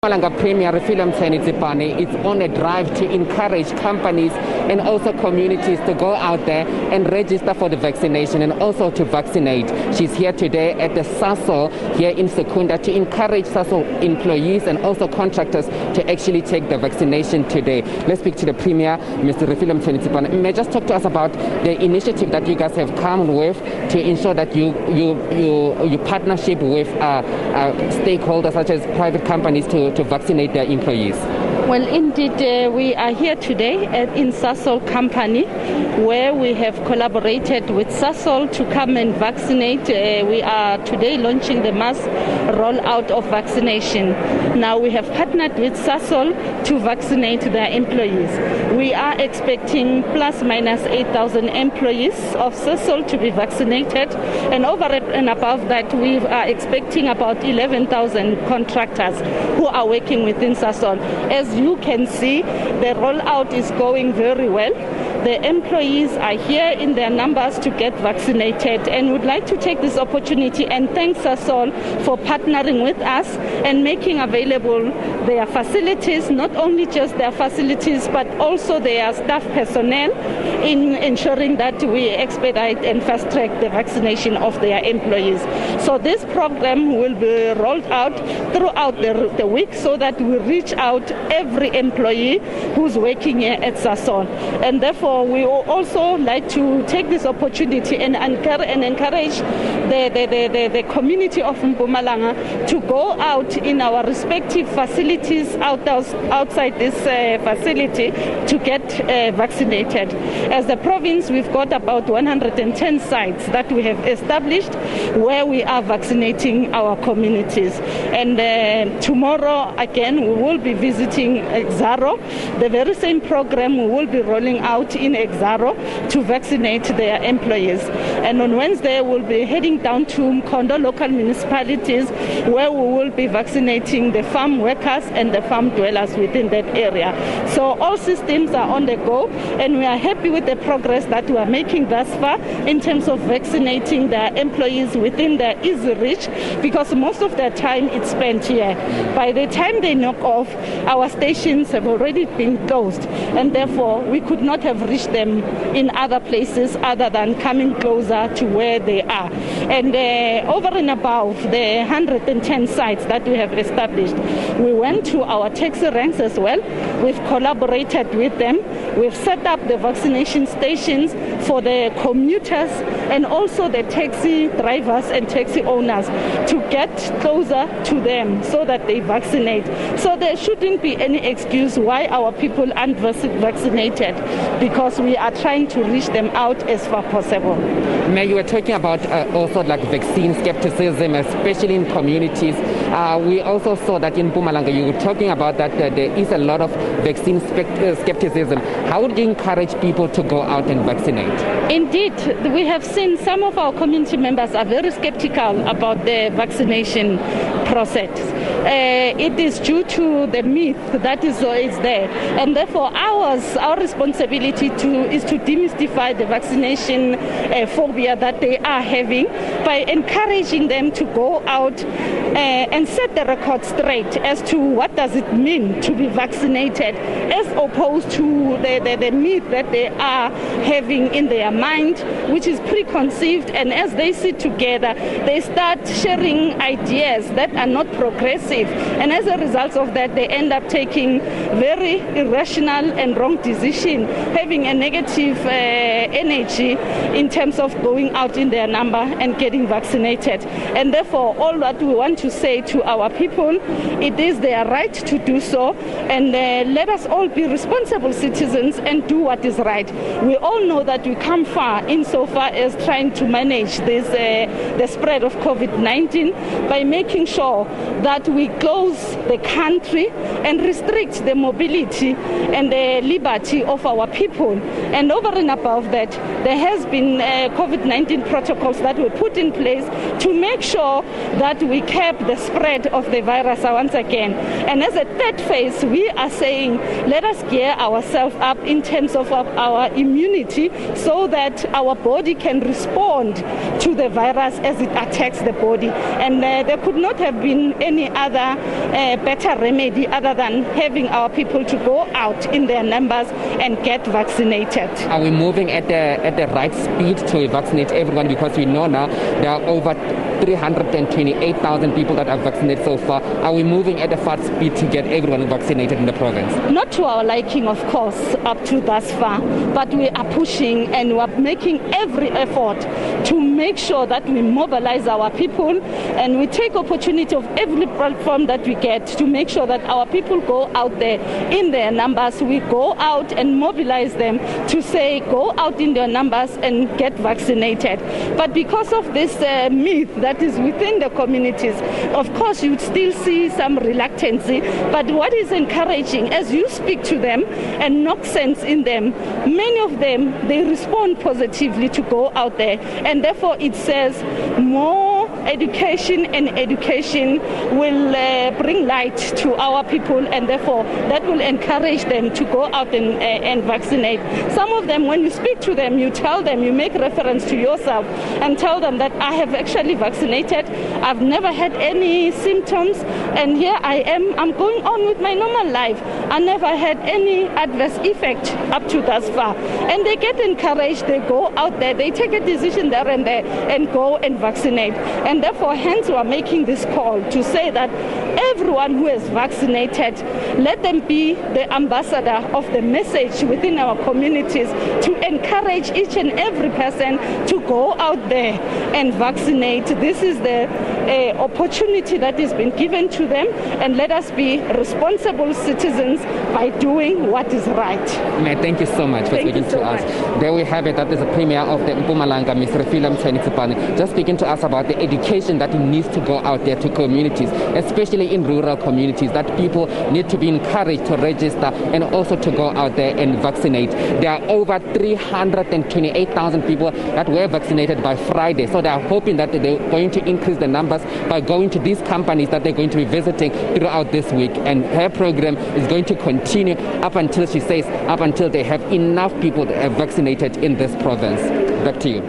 Mpumalanga Premier Refilwe Mtshweni-Tsipane is on a drive to encourage companies and also communities to go out there and register for the vaccination and also to vaccinate. She's here today at the Sasol here in Secunda to encourage Sasol employees and also contractors to actually take the vaccination today. Let's speak to the Premier, Mr. Refilwe Mtshweni-Tsipane. May just talk to us about the initiative that you guys have come with to ensure that you partnership with stakeholders such as private companies to vaccinate their employees. Well, indeed, we are here today in Sasol company, where we have collaborated with Sasol to come and vaccinate. We are today launching the mass rollout of vaccination. Now we have partnered with Sasol to vaccinate their employees. We are expecting plus minus 8,000 employees of Sasol to be vaccinated, and over and above that, we are expecting about 11,000 contractors who are working within Sasol. As you can see, the rollout is going very well. The employees are here in their numbers to get vaccinated, and would like to take this opportunity and thank Sasol for partnering with us and making available their facilities, not only just their facilities but also their staff personnel, in ensuring that we expedite and fast track the vaccination of their employees. So this program will be rolled out throughout the week so that we reach out every employee who's working here at Sasol. And therefore we will also like to take this opportunity and encourage the community of Mpumalanga to go out in our respective facilities outside this facility to get vaccinated. As the province, we've got about 110 sites that we have established where we are vaccinating our communities. And tomorrow again we will be visiting Exaro. The very same program we will be rolling out in Exaro to vaccinate their employees. And on Wednesday we'll be heading down to Mkondo local municipalities, where we will be vaccinating the farm workers and the farm dwellers within that area. So all systems are on the go, and we are happy with the progress that we are making thus far in terms of vaccinating their employees within their easy reach, because most of their time is spent here. By the time they knock off, our stations have already been closed, and therefore we could not have reached them in other places other than coming closer to where they are. And over and above the 110 sites that we have established, we went to our taxi ranks as well. We've collaborated with them. We've set up the vaccination stations for the commuters and also the taxi drivers and taxi owners to get closer to them so that they vaccinate. So there shouldn't be any excuse why our people aren't vaccinated, because we are trying to reach them out as far as possible. May, you were talking about also like vaccine skepticism, especially in communities. We also saw that in Mpumalanga, you were talking about that there is a lot of vaccine skepticism. How would you encourage people to go out and vaccinate? Indeed, we have seen some of our community members are very skeptical about the vaccination process. It is due to the myth that is there, and therefore our responsibility is to demystify the vaccination phobia that they are having by encouraging them to go out and set the record straight as to what does it mean to be vaccinated, as opposed to the myth that they are having in their mind, which is preconceived. And as they sit together, they start sharing ideas that are not progressive, and as a result of that, they end up taking very irrational and wrong decisions, having a negative energy in terms of going out in their number and getting vaccinated. And therefore, all that we want to say to our people, it is their right to do so, and let us all be responsible citizens and do what is right. We all know that we come far insofar as trying to manage this the spread of COVID-19 by making sure that we close the country and restrict the mobility and the liberty of our people. And over and above that, there has been COVID-19 protocols that were put in place to make sure that we curb the spread of the virus once again. And as a third phase, we are saying let us gear ourselves up in terms of our immunity so that our body can respond to the virus as it attacks the body. And there could not have been any other other better remedy other than having our people to go out in their numbers and get vaccinated. Are we moving at the right speed to vaccinate everyone? Because we know now there are over 328,000 people that are vaccinated so far. Are we moving at a fast speed to get everyone vaccinated in the province? Not to our liking, of course, up to thus far, but we are pushing and we are making every effort to make sure that we mobilize our people, and we take opportunity of every platform that we get to make sure that our people go out there in their numbers. We go out and mobilize them to say, go out in their numbers and get vaccinated. But because of this myth that is within the communities, of course you still see some reluctancy, but what is encouraging, as you speak to them and knock sense in them, many of them, they respond positively to go out there, and therefore it says more education, and education will bring light to our people, and therefore that will encourage them to go out and vaccinate. Some of them, when you speak to them, you tell them, you make reference to yourself and tell them that I have actually vaccinated, I've never had any symptoms, and here I am, I'm going on with my normal life. I never had any adverse effect up to thus far. And they get encouraged, they go out there, they take a decision there and go and vaccinate. And therefore, hence we are making this call to say that everyone who is vaccinated, let them be the ambassador of the message within our communities to encourage each and every person to go out there and vaccinate. This is the opportunity that has been given to them, and let us be responsible citizens by doing what is right. May, thank you so much for speaking to us. There we have it. That is the Premier of the Mpumalanga, Ms. Refilwe Mtshweni-Tsipane, just speaking to us about the education that needs to go out there to communities, especially in rural communities, that people need to be encouraged to register and also to go out there and vaccinate. There are over 328,000 people that were vaccinated by Friday, so they are hoping that they're going to increase the numbers by going to these companies that they're going to be visiting throughout this week. And her program is going to continue up until, she says, up until they have enough people that are vaccinated in this province. Back to you.